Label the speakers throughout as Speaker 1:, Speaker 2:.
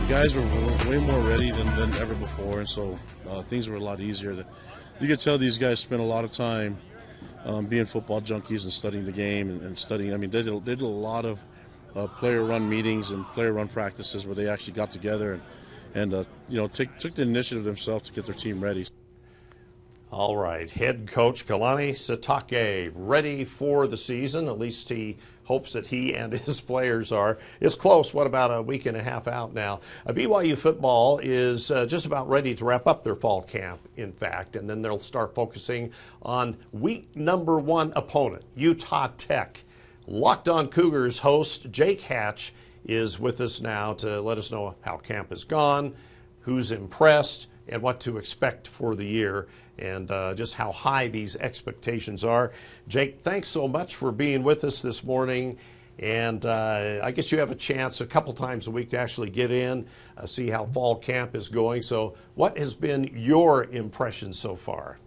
Speaker 1: guys were way more ready than ever before, and so things were a lot easier. You could tell these guys spent a lot of time being football junkies and studying the game and studying. I mean, they did a lot of player-run meetings and player-run practices where they actually got together and took the initiative themselves to get their team ready.
Speaker 2: All right, head coach Kalani Sitake ready for the season. At least he hopes that he and his players are. It's close. What, about a week and a half out now? BYU football is just about ready to wrap up their fall camp, in fact, and then they'll start focusing on week number 1 opponent, Utah Tech. Locked On Cougars host Jake Hatch is with us now to let us know how camp has gone, who's impressed, and what to expect for the year, and just how high these expectations are. Jake, thanks so much for being with us this morning. And I guess you have a chance a couple times a week to actually get in, see how fall camp is going. So what has been your impression so far?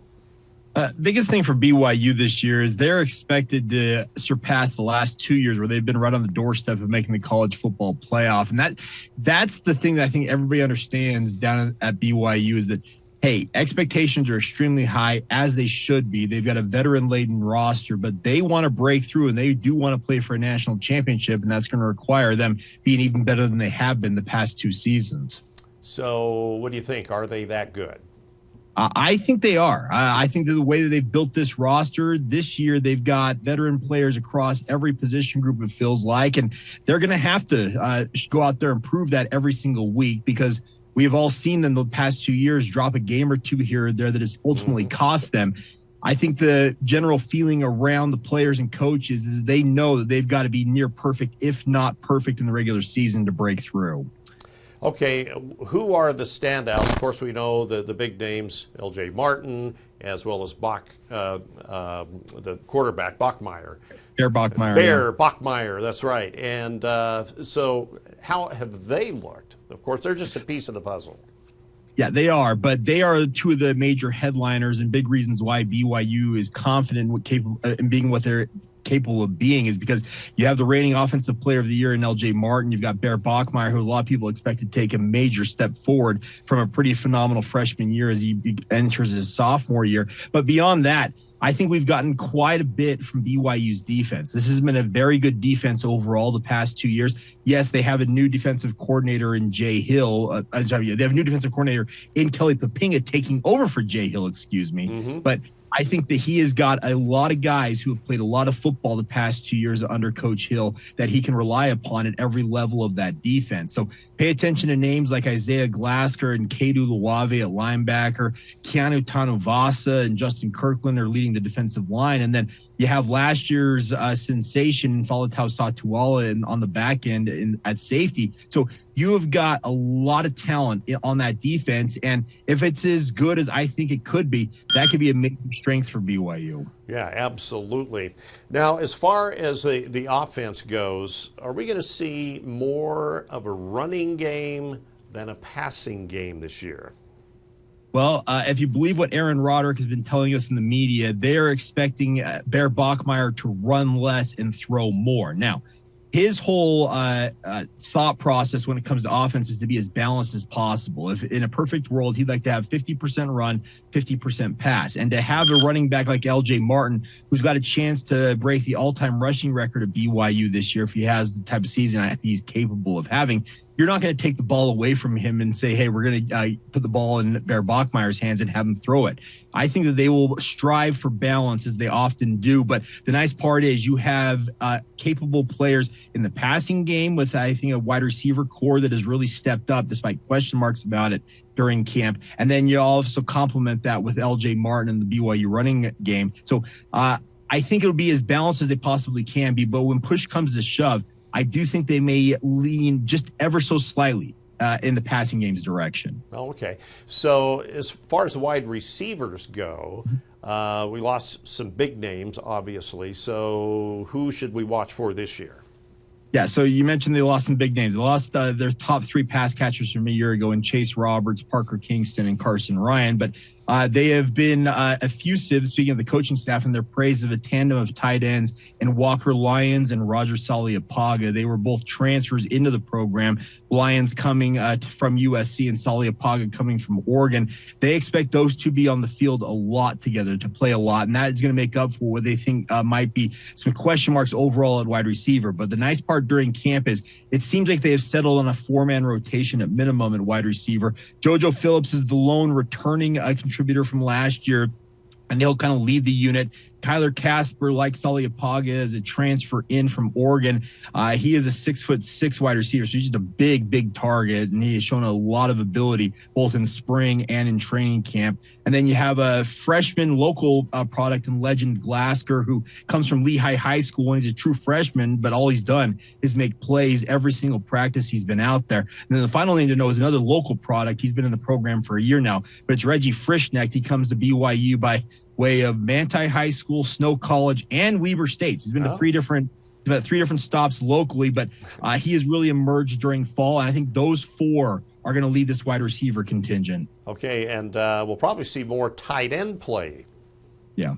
Speaker 3: Biggest thing for BYU this year is they're expected to surpass the last 2 years where they've been right on the doorstep of making the college football playoff. And that's the thing that I think everybody understands down at BYU is that, hey, expectations are extremely high, as they should be. They've got a veteran-laden roster, but they want to break through, and they do want to play for a national championship, and that's going to require them being even better than they have been the past 2 seasons.
Speaker 2: So what do you think? Are they that good?
Speaker 3: I think they are. I think that the way that they've built this roster this year, they've got veteran players across every position group, it feels like, and they're going to have to go out there and prove that every single week, because we have all seen them the past 2 years drop a game or two here or there that has ultimately cost them. I think the general feeling around the players and coaches is they know that they've got to be near perfect, if not perfect, in the regular season to break through.
Speaker 2: Okay, who are the standouts? Of course, we know the big names, L.J. Martin, as well as the quarterback, Bachmeier.
Speaker 3: Bear Bachmeier.
Speaker 2: Bachmeier, that's right. And so how have they looked? Of course, they're just a piece of the puzzle.
Speaker 3: Yeah, they are, but they are 2 of the major headliners and big reasons why BYU is confident in being what they're capable of being, is because you have the reigning offensive player of the year in L.J. Martin. You've got Bear Bachmeier, who a lot of people expect to take a major step forward from a pretty phenomenal freshman year as he enters his sophomore year. But beyond that, I think we've gotten quite a bit from BYU's defense. This has been a very good defense overall the past 2 years. Yes, they have a new defensive coordinator in Jay Hill. They have a new defensive coordinator in Kelly Papinga taking over for Jay Hill, But I think that he has got a lot of guys who have played a lot of football the past 2 years under Coach Hill that he can rely upon at every level of that defense. So pay attention to names like Isaiah Glasker and Kedu Luave at linebacker, Keanu Tanuvasa and Justin Kirkland are leading the defensive line. And then you have last year's sensation, Falatau Satuala, on the back end at safety. So you have got a lot of talent on that defense. And if it's as good as I think it could be, that could be a major strength for BYU.
Speaker 2: Yeah, absolutely. Now, as far as the offense goes, are we going to see more of a running game than a passing game this year?
Speaker 3: Well, if you believe what Aaron Roderick has been telling us in the media, they're expecting Bear Bachmeier to run less and throw more. Now, his whole thought process when it comes to offense is to be as balanced as possible. If in a perfect world, he'd like to have 50% run, 50% pass. And to have a running back like L.J. Martin, who's got a chance to break the all-time rushing record of BYU this year if he has the type of season I think he's capable of having, you're not going to take the ball away from him and say, hey, we're going to put the ball in Bear Bachmeier's hands and have him throw it. I think that they will strive for balance as they often do. But the nice part is you have capable players in the passing game with, I think, a wide receiver core that has really stepped up despite question marks about it during camp. And then you also complement that with L.J. Martin and the BYU running game. So I think it'll be as balanced as they possibly can be. But when push comes to shove, I do think they may lean just ever so slightly in the passing game's direction.
Speaker 2: Oh, okay. So as far as the wide receivers go, we lost some big names, obviously. So who should we watch for this year?
Speaker 3: Yeah, so you mentioned they lost some big names. They lost their top 3 pass catchers from a year ago in Chase Roberts, Parker Kingston, and Carson Ryan. But They have been effusive, speaking of the coaching staff, in their praise of a tandem of tight ends in Walker Lyons and Roger Saliapaga. They were both transfers into the program. Lyons coming from USC and Saliapaga coming from Oregon. They expect those to be on the field a lot together, to play a lot, and that is going to make up for what they think might be some question marks overall at wide receiver. But the nice part during camp is it seems like they have settled on a 4-man rotation at minimum at wide receiver. JoJo Phillips is the lone returning contributor from last year, and he'll kind of lead the unit. Kyler Casper, like Saliapaga, is a transfer in from Oregon. He is a 6'6" wide receiver, so he's just a big target, and he has shown a lot of ability both in spring and in training camp. And then you have a freshman local product and legend, Glasker, who comes from Lehigh High School, and he's a true freshman, but all he's done is make plays every single practice he's been out there. And then the final name to know is another local product. He's been in the program for a year now, but it's Reggie Frischnecht. He comes to BYU by way of Manti High School, Snow College, and Weber State. He's been to three different stops locally, but he has really emerged during fall, and I think those 4 are going to lead this wide receiver contingent.
Speaker 2: Okay, and we'll probably see more tight end play. Yeah,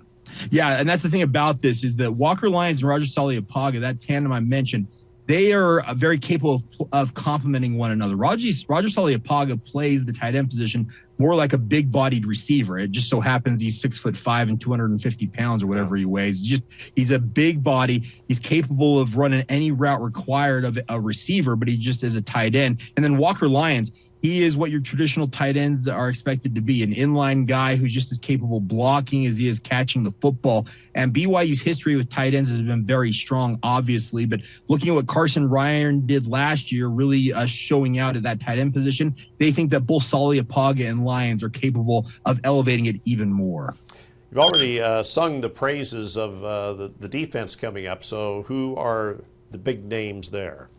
Speaker 3: and that's the thing about this is that Walker Lyons and Roger Saliapaga, that tandem I mentioned, they are very capable of complementing one another. Roger Saliapaga plays the tight end position more like a big-bodied receiver. It just so happens he's 6'5" and 250 pounds or whatever he weighs. He's a big body. He's capable of running any route required of a receiver, but he just is a tight end. And then Walker Lyons, he is what your traditional tight ends are expected to be, an inline guy who's just as capable blocking as he is catching the football. And BYU's history with tight ends has been very strong, obviously, but looking at what Carson Ryan did last year, really showing out at that tight end position, they think that both Saliapaga and Lyons are capable of elevating it even more.
Speaker 2: You've already sung the praises of the defense coming up, so who are the big names there?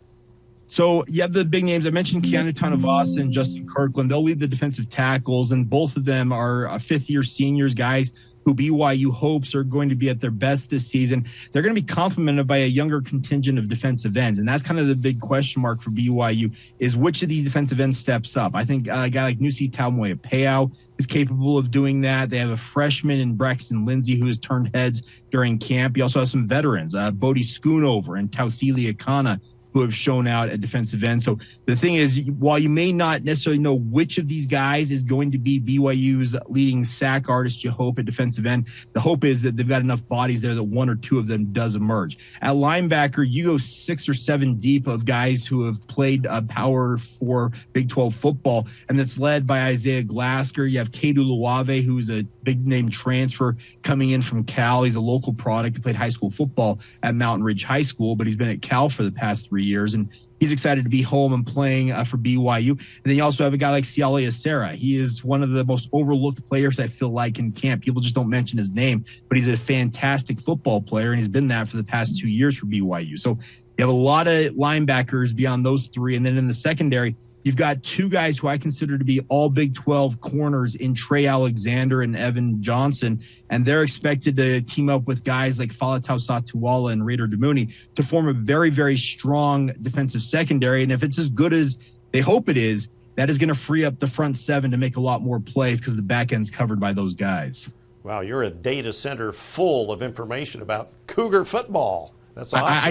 Speaker 3: So you have the big names. I mentioned Keanu Tanavasa and Justin Kirkland. They'll lead the defensive tackles, and both of them are fifth-year seniors, guys who BYU hopes are going to be at their best this season. They're going to be complemented by a younger contingent of defensive ends, and that's kind of the big question mark for BYU is which of these defensive ends steps up. I think a guy like Nusi Taumuepeau is capable of doing that. They have a freshman in Braxton Lindsay who has turned heads during camp. You also have some veterans, Bodie Schoonover and Tausili Akana, who have shown out at defensive end. So the thing is, while you may not necessarily know which of these guys is going to be BYU's leading sack artist, you hope, at defensive end, the hope is that they've got enough bodies there that 1 or 2 of them does emerge. At linebacker, you go 6 or 7 deep of guys who have played Power 4 Big 12 football, and that's led by Isaiah Glasker. You have Kedu Luave, who's a big-name transfer coming in from Cal. He's a local product. He played high school football at Mountain Ridge High School, but he's been at Cal for the past 3 years, and he's excited to be home and playing for BYU. And then you also have a guy like Siale Acera. He is one of the most overlooked players, I feel like, in camp. People just don't mention his name, but he's a fantastic football player, and he's been that for the past 2 years for BYU. So you have a lot of linebackers beyond those 3. And then in the secondary, you've got 2 guys who I consider to be all Big 12 corners in Trey Alexander and Evan Johnson, and they're expected to team up with guys like Falatau Satuala and Raider Damuni to form a very, very strong defensive secondary. And if it's as good as they hope it is, that is going to free up the front 7 to make a lot more plays because the back end's covered by those guys.
Speaker 2: Wow, you're a data center full of information about Cougar football. That's awesome.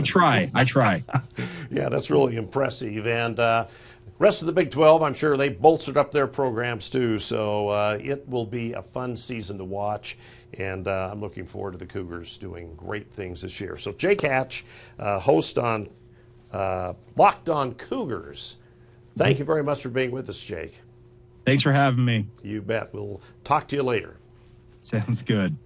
Speaker 3: I try.
Speaker 2: Yeah, that's really impressive. And rest of the Big 12, I'm sure they bolstered up their programs too, so it will be a fun season to watch, and I'm looking forward to the Cougars doing great things this year. So Jake Hatch, host on Locked On Cougars, thank you very much for being with us, Jake.
Speaker 3: Thanks for having me.
Speaker 2: You bet. We'll talk to you later.
Speaker 3: Sounds good.